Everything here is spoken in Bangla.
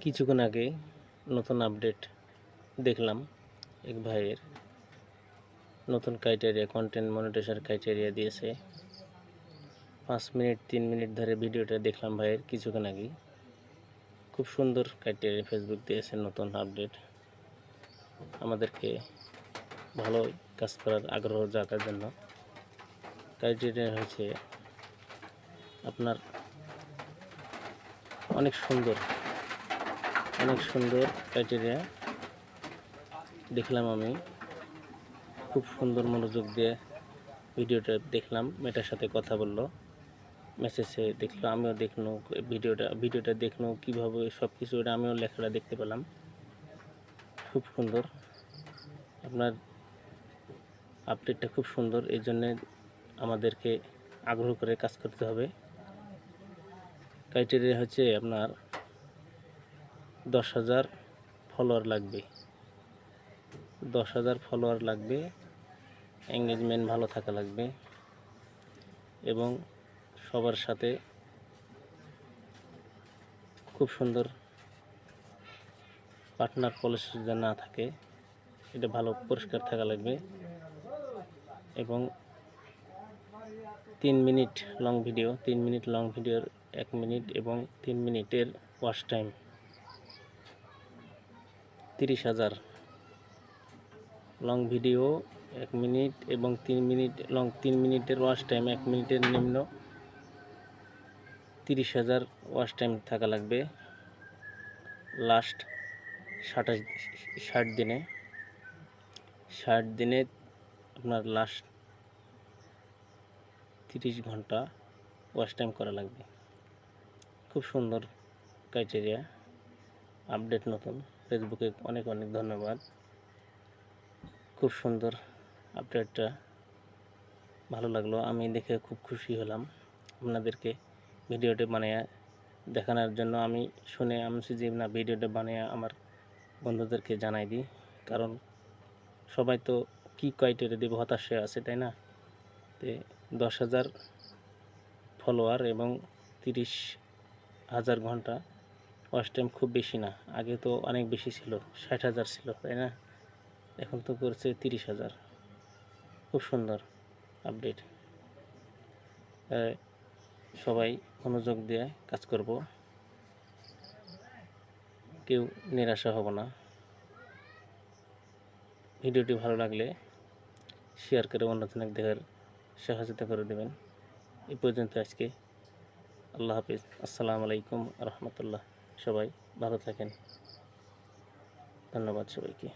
কিছুক্ষণ আগে নতুন আপডেট দেখলাম এক ভাইয়ের নতুন ক্রাইটেরিয়া কন্টেন্ট মনিটাইজেশন ক্রাইটেরিয়া দিয়েছে। 5 মিনিট 3 মিনিট ধরে ভিডিওটা দেখলাম ভাইয়ের কিছুক্ষণ আগে। খুব সুন্দর ক্রাইটেরিয়া ফেসবুক দিয়েছে নতুন আপডেট, আমাদেরকে ভালো কাজ করার আগ্রহ জাগার জন্য। ক্রাইটেরিয়া হচ্ছে আপনার অনেক সুন্দর ক্রাইটেরিয়া দেখলাম আমি। খুব সুন্দর মনোযোগ দিয়ে ভিডিওটা দেখলাম, মেয়েটার সাথে কথা বললো, মেসেজে দেখলো, আমিও দেখলো ভিডিওটা দেখলো কীভাবে সব কিছু, এটা আমিও লেখাটা দেখতে পেলাম। খুব সুন্দর, আপনার আপডেটটা খুব সুন্দর, এই জন্যে আমাদেরকে আগ্রহ করে কাজ করতে হবে। ক্রাইটেরিয়া হচ্ছে আপনার 10,000 ফলোয়ার লাগবে, 10,000 ফলোয়ার লাগবে, এঙ্গেজমেন্ট ভালো থাকা লাগবে এবং সবার সাথে খুব সুন্দর পার্টনার পলিসি যদি না থাকে, এটা ভালো পরিষ্কার থাকা লাগবে এবং 3 minute long video, 3 minute long ভিডিওর 1 মিনিট এবং 3 মিনিটের watch time 30,000 long video 1 minute এবং 3 মিনিট লং, 3 মিনিটের ওয়াচ টাইম 1 মিনিটের নিম্ন 30,000 ওয়াচ টাইম থাকা লাগবে লাস্ট 60 দিনে। 60 দিনে আপনার লাস্ট 30 ঘন্টা ওয়াচ টাইম করা লাগবে। খুব সুন্দর ক্রাইটেরিয়া আপডেট নতুন ফেসবুকে, অনেক ধন্যবাদ। খুব সুন্দর আপডেটটা ভালো লাগলো, আমি দেখে খুব খুশি হলাম। আপনাদেরকে ভিডিওটি বানিয়ে দেখানোর জন্য আমি যে না, ভিডিওটা বানিয়ে আমার বন্ধুদেরকে জানাই দিই, কারণ সবাই তো কি ক্রাইটেরিয়া দেবো, হতাশা আছে, তাই না? তো 10,000 ফলোয়ার এবং 30,000 ঘন্টা ওয়াচ টাইম খুব বেশি না, আগে তো অনেক বেশি ছিল, 60,000 ছিল, তাই না? এখন তো করছে 30,000। খুব সুন্দর আপডেট, সবাই মনোযোগ দিয়ে কাজ করব, কেউ নিরাশা হব না। ভিডিওটি ভালো লাগলে শেয়ার করে অন্যজনকে দেখার সহযোগিতা করে দেবেন। এই পর্যন্ত আজকে, আল্লাহ হাফিজ, আসসালামু আলাইকুম রহমতুল্লাহ। সবাই ভালো থাকেন, ধন্যবাদ সবাইকে।